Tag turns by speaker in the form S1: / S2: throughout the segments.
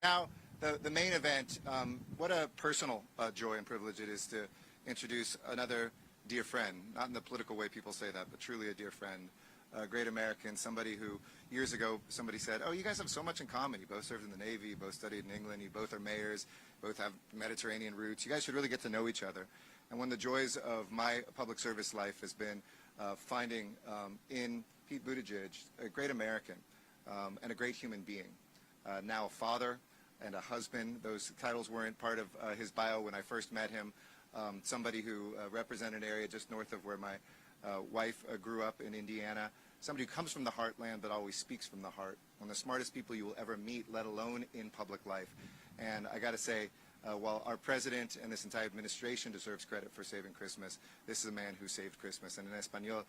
S1: Now, the main event, what a personal joy and privilege it is to introduce another dear friend, not in the political way people say that, but truly a dear friend, a great American, somebody who years ago somebody said, oh, you guys have so much in common. You both served in the Navy, you both studied in England, you both are mayors, both have Mediterranean roots. You guys should really get to know each other. And one of the joys of my public service life has been finding in Pete Buttigieg a great American and a great human being. Now a father and a husband. Those titles weren't part of his bio when I first met him. Somebody who represented an area just north of where my wife grew up in Indiana. Somebody who comes from the heartland but always speaks from the heart. One of the smartest people you will ever meet, let alone in public life. And I got to say, while our president and this entire administration deserves credit for saving Christmas, this is a man who saved Christmas. And en español,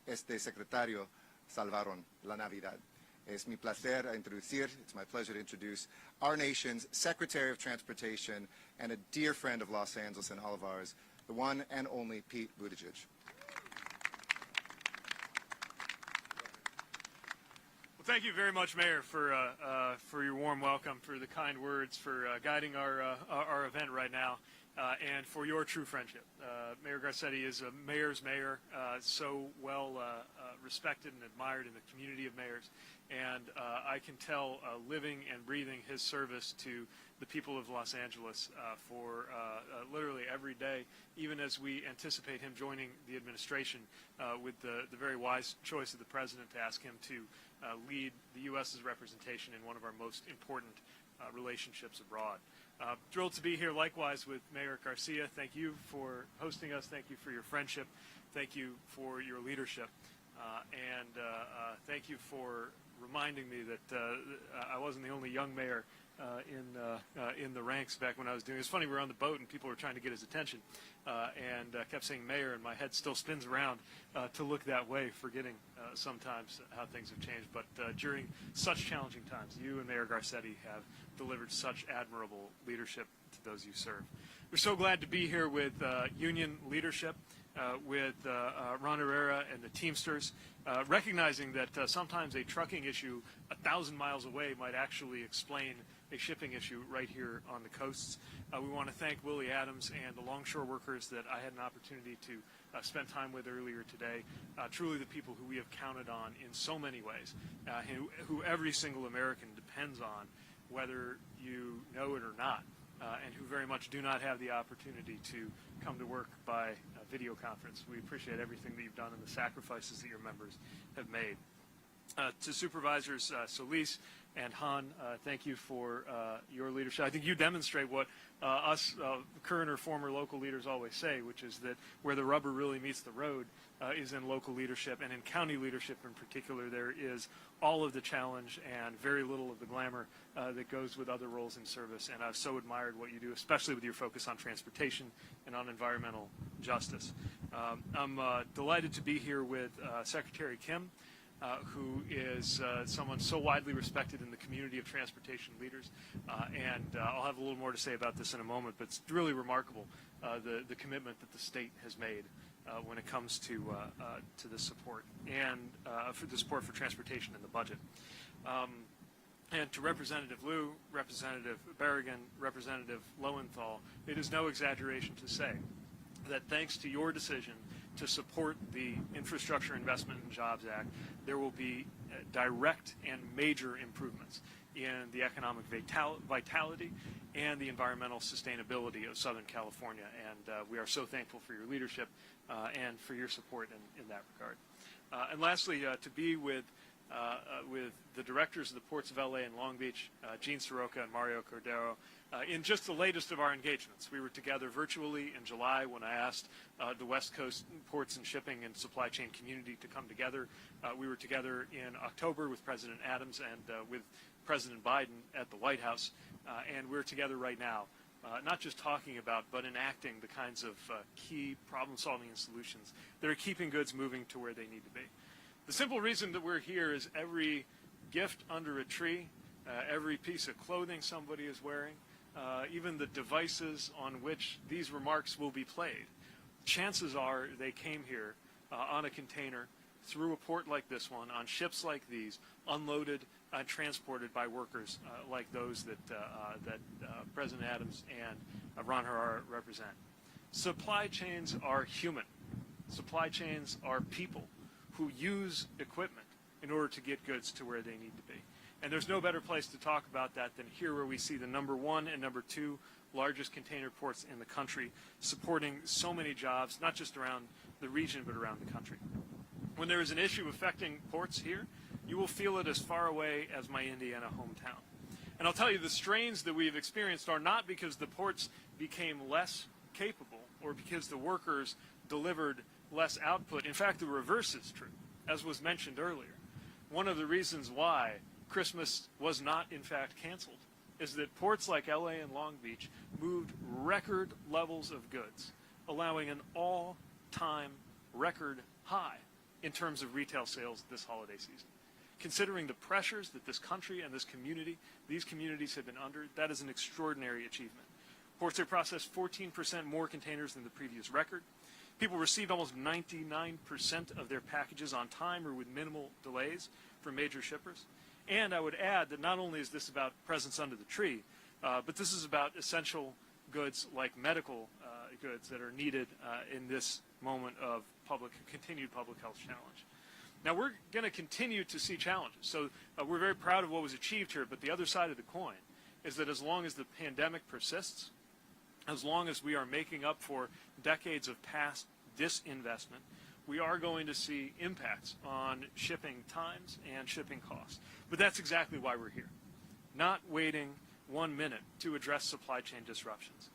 S1: este secretario salvaron la Navidad. Es mi placer introducir, it's my pleasure to introduce our nation's Secretary of Transportation and a dear friend of Los Angeles and all of ours, the one and only Pete Buttigieg.
S2: Well, thank you very much, Mayor, for your warm welcome, for the kind words, for guiding our event right now, and for your true friendship. Mayor Garcetti is a mayor's mayor, so well respected and admired in the community of mayors. And I can tell, living and breathing his service to the people of Los Angeles for literally every day, even as we anticipate him joining the administration with the very wise choice of the president to ask him to lead the U.S.'s representation in one of our most important relationships abroad. Thrilled to be here likewise with Mayor Garcia. Thank you for hosting us. Thank you for your friendship. Thank you for your leadership. And thank you for reminding me that I wasn't the only young mayor in the ranks back when I was doing it. It's funny, we were on the boat and people were trying to get his attention and kept saying mayor, and my head still spins around to look that way, forgetting sometimes how things have changed. But during such challenging times, you and Mayor Garcetti have delivered such admirable leadership to those you serve. We're so glad to be here with union leadership, with Ron Herrera and the Teamsters, recognizing that sometimes a trucking issue 1,000 miles away might actually explain a shipping issue right here on the coasts. We want to thank Willie Adams and the longshore workers that I had an opportunity to spend time with earlier today. Truly the people who we have counted on in so many ways, who every single American depends on, whether you know it or not, and who very much do not have the opportunity to come to work by video conference. We appreciate everything that you've done and the sacrifices that your members have made. To Supervisors Solis and Han, thank you for your leadership. I think you demonstrate what us current or former local leaders always say, which is that where the rubber really meets the road is in local leadership, and in county leadership in particular. There is all of the challenge and very little of the glamour that goes with other roles in service, and I've so admired what you do, especially with your focus on transportation and on environmental justice. I'm delighted to be here with Secretary Kim, who is someone so widely respected in the community of transportation leaders, and I'll have a little more to say about this in a moment, but it's really remarkable the commitment that the state has made when it comes to the support and for the support for transportation in the budget. And to Representative Liu, Representative Berrigan, Representative Lowenthal, it is no exaggeration to say that thanks to your decision to support the Infrastructure Investment and Jobs Act, there will be direct and major improvements in the economic vitality and the environmental sustainability of Southern California. And we are so thankful for your leadership and for your support in that regard. And lastly, to be with the directors of the Ports of LA and Long Beach, Gene Soroka and Mario Cordero, in just the latest of our engagements. We were together virtually in July when I asked the West Coast ports and shipping and supply chain community to come together. We were together in October with President Adams and with President Biden at the White House, and we're together right now, not just talking about, but enacting the kinds of key problem-solving and solutions that are keeping goods moving to where they need to be. The simple reason that we're here is every gift under a tree, every piece of clothing somebody is wearing, even the devices on which these remarks will be played, chances are they came here on a container through a port like this one, on ships like these, unloaded transported by workers like those that President Adams and Ron Harara represent. Supply chains are human. Supply chains are people who use equipment in order to get goods to where they need to be. And there's no better place to talk about that than here, where we see the #1 and #2 largest container ports in the country, supporting so many jobs, not just around the region, but around the country. When there is an issue affecting ports here, you will feel it as far away as my Indiana hometown. And I'll tell you, the strains that we've experienced are not because the ports became less capable or because the workers delivered less output. In fact, the reverse is true, as was mentioned earlier. One of the reasons why Christmas was not, in fact, canceled is that ports like LA and Long Beach moved record levels of goods, allowing an all-time record high in terms of retail sales this holiday season. Considering the pressures that this country and these communities have been under, that is an extraordinary achievement. Ports have processed 14% more containers than the previous record. People received almost 99% of their packages on time or with minimal delays from major shippers. And I would add that not only is this about presents under the tree, but this is about essential goods like medical goods that are needed in this moment of continued public health challenge. Now, we're going to continue to see challenges. So we're very proud of what was achieved here, but the other side of the coin is that as long as the pandemic persists, as long as we are making up for decades of past disinvestment, we are going to see impacts on shipping times and shipping costs. But that's exactly why we're here, not waiting 1 minute to address supply chain disruptions.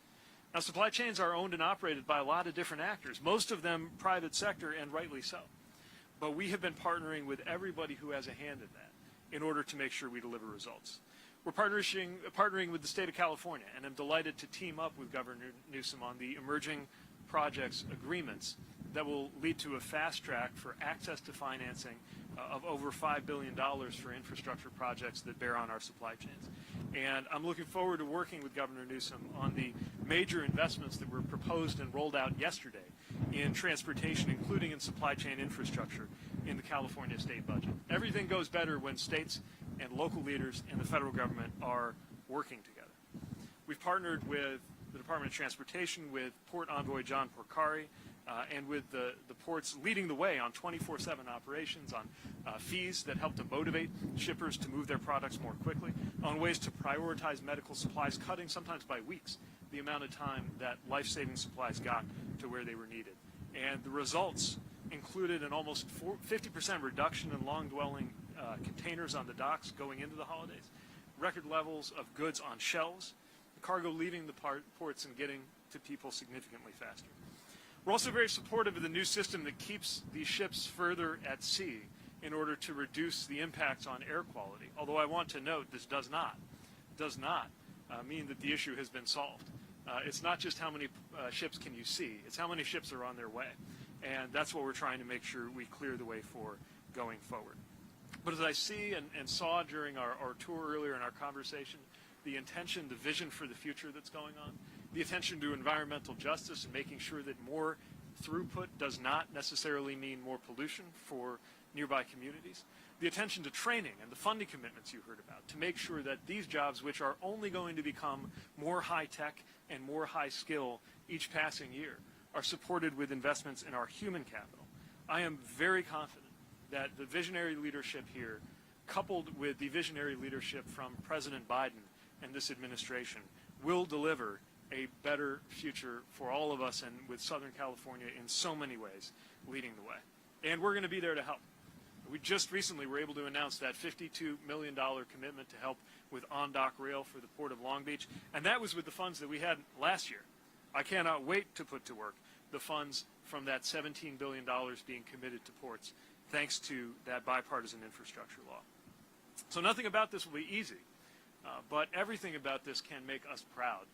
S2: Now, supply chains are owned and operated by a lot of different actors, most of them private sector, and rightly so. But we have been partnering with everybody who has a hand in that in order to make sure we deliver results. We're partnering with the state of California, and I'm delighted to team up with Governor Newsom on the emerging projects agreements that will lead to a fast track for access to financing of over $5 billion for infrastructure projects that bear on our supply chains. And I'm looking forward to working with Governor Newsom on the major investments that were proposed and rolled out yesterday in transportation, including in supply chain infrastructure in the California state budget. Everything goes better when states and local leaders and the federal government are working together. We've partnered with the Department of Transportation, with Port Envoy John Porcari, and with the ports leading the way on 24/7 operations, on fees that help to motivate shippers to move their products more quickly, on ways to prioritize medical supplies, cutting sometimes by weeks the amount of time that life-saving supplies got to where they were needed. And the results included an almost 50% reduction in long-dwelling containers on the docks going into the holidays, record levels of goods on shelves, the cargo leaving the ports and getting to people significantly faster. We're also very supportive of the new system that keeps these ships further at sea in order to reduce the impacts on air quality. Although I want to note this does not mean that the issue has been solved. It's not just how many ships can you see, it's how many ships are on their way. And that's what we're trying to make sure we clear the way for going forward. But as I see and saw during our tour earlier in our conversation, the intention, the vision for the future that's going on, the attention to environmental justice and making sure that more throughput does not necessarily mean more pollution for nearby communities, the attention to training and the funding commitments you heard about to make sure that these jobs, which are only going to become more high-tech and more high-skill each passing year, are supported with investments in our human capital. I am very confident that the visionary leadership here, coupled with the visionary leadership from President Biden and this administration, will deliver a better future for all of us, and with Southern California in so many ways leading the way. And we're going to be there to help. We just recently were able to announce that $52 million commitment to help with on-dock rail for the Port of Long Beach, and that was with the funds that we had last year. I cannot wait to put to work the funds from that $17 billion being committed to ports, thanks to that bipartisan infrastructure law. So nothing about this will be easy, but everything about this can make us proud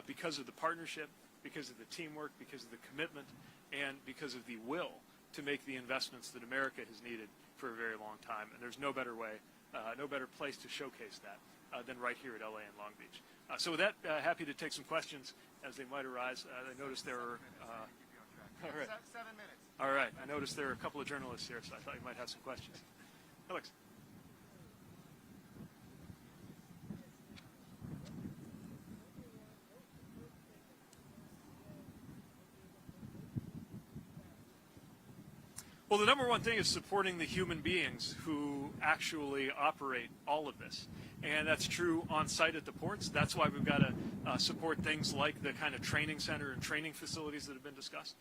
S2: because of the partnership, because of the teamwork, because of the commitment, and because of the will to make the investments that America has needed for a very long time. And there's no better way, no better place to showcase that than right here at LA and Long Beach. So with that, happy to take some questions as they might arise. I noticed there were... all right.
S1: 7 minutes.
S2: All right. I noticed there are a couple of journalists here, so I thought you might have some questions. Alex. Well, the number one thing is supporting the human beings who actually operate all of this. And that's true on site at the ports. That's why we've got to support things like the kind of training center and training facilities that have been discussed.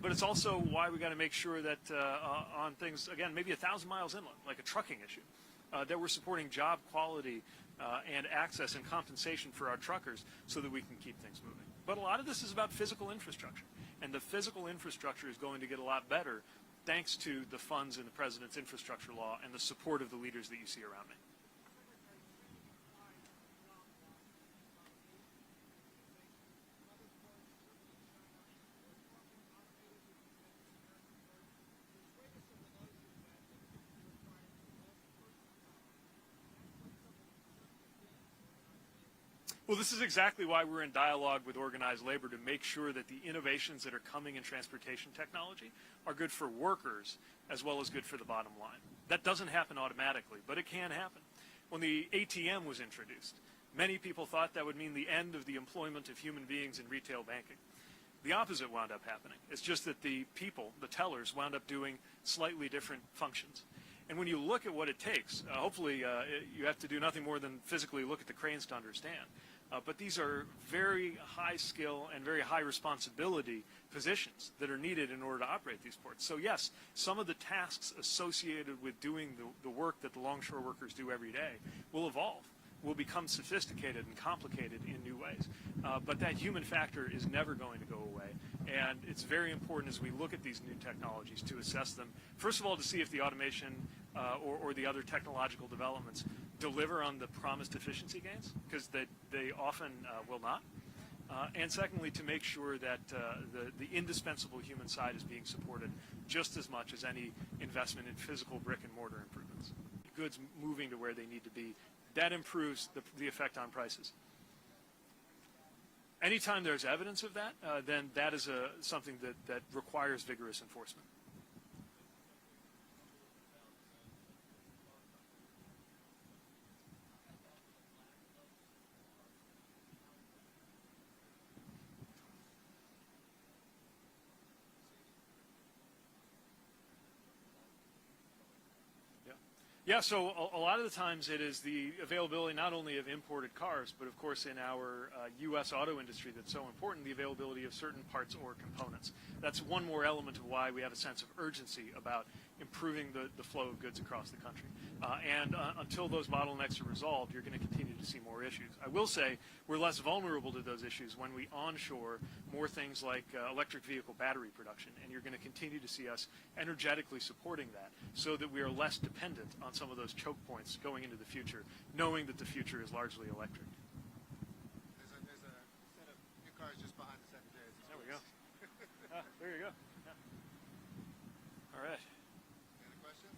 S2: But it's also why we've got to make sure that on things, again, maybe 1,000 miles inland, like a trucking issue, that we're supporting job quality and access and compensation for our truckers so that we can keep things moving. But a lot of this is about physical infrastructure. And the physical infrastructure is going to get a lot better thanks to the funds in the President's infrastructure law and the support of the leaders that you see around me. Well, this is exactly why we're in dialogue with organized labor to make sure that the innovations that are coming in transportation technology are good for workers as well as good for the bottom line. That doesn't happen automatically, but it can happen. When the ATM was introduced, many people thought that would mean the end of the employment of human beings in retail banking. The opposite wound up happening. It's just that the people, the tellers, wound up doing slightly different functions. And when you look at what it takes, hopefully you have to do nothing more than physically look at the cranes to understand. But these are very high skill and very high responsibility positions that are needed in order to operate these ports. So yes, some of the tasks associated with doing the work that the longshore workers do every day will evolve, will become sophisticated and complicated in new ways. But that human factor is never going to go away. And it's very important as we look at these new technologies to assess them, first of all, to see if the automation or the other technological developments deliver on the promised efficiency gains, because they often will not. And secondly, to make sure that the indispensable human side is being supported just as much as any investment in physical brick and mortar improvements. Goods moving to where they need to be, that improves the effect on prices. Anytime there's evidence of that, then that is something that requires vigorous enforcement. Yeah, so a lot of the times it is the availability not only of imported cars, but of course in our U.S. auto industry that's so important, the availability of certain parts or components. That's one more element of why we have a sense of urgency about improving the flow of goods across the country. And until those bottlenecks are resolved, you're going to continue to see more issues. I will say we're less vulnerable to those issues when we onshore more things like electric vehicle battery production, and you're going to continue to see us energetically supporting that so that we are less dependent on some of those choke points going into the future, knowing that the future is largely electric.
S1: There's a set of new cars just behind the Secretary.
S2: There we go. There you go. Yeah. All right.
S1: Any other questions?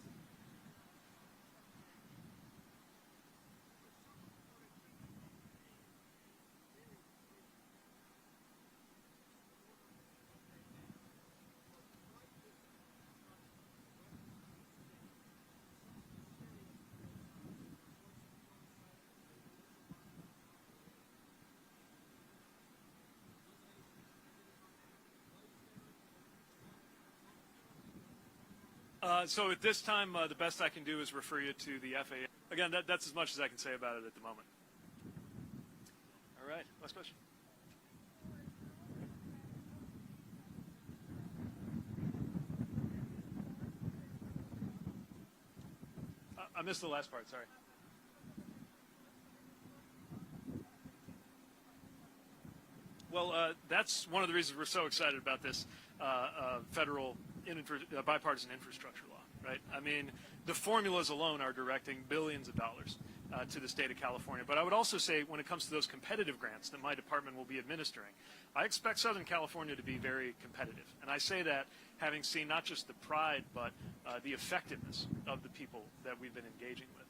S2: So at this time, the best I can do is refer you to the FAA. Again, that's as much as I can say about it at the moment. All right, last question. I missed the last part, sorry. Well, that's one of the reasons we're so excited about this federal bipartisan infrastructure law, right? I mean, the formulas alone are directing billions of dollars to the state of California. But I would also say when it comes to those competitive grants that my department will be administering, I expect Southern California to be very competitive. And I say that having seen not just the pride, but the effectiveness of the people that we've been engaging with.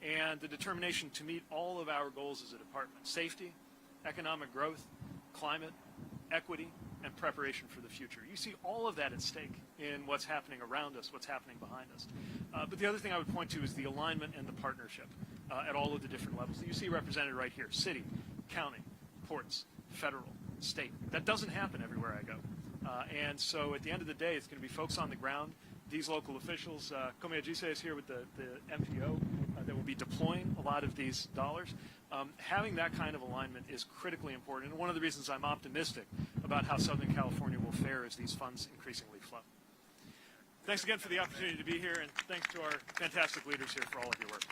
S2: And the determination to meet all of our goals as a department: safety, economic growth, climate, equity, and preparation for the future. You see all of that at stake in what's happening around us, what's happening behind us. But the other thing I would point to is the alignment and the partnership at all of the different levels that you see represented right here: city, county, ports, federal, state. That doesn't happen everywhere I go. And so at the end of the day, it's going to be folks on the ground these local officials. Komi Ajise is here with the MPO that will be deploying a lot of these dollars. Having that kind of alignment is critically important, and one of the reasons I'm optimistic about how Southern California will fare as these funds increasingly flow. Thanks again for the opportunity to be here, and thanks to our fantastic leaders here for all of your work.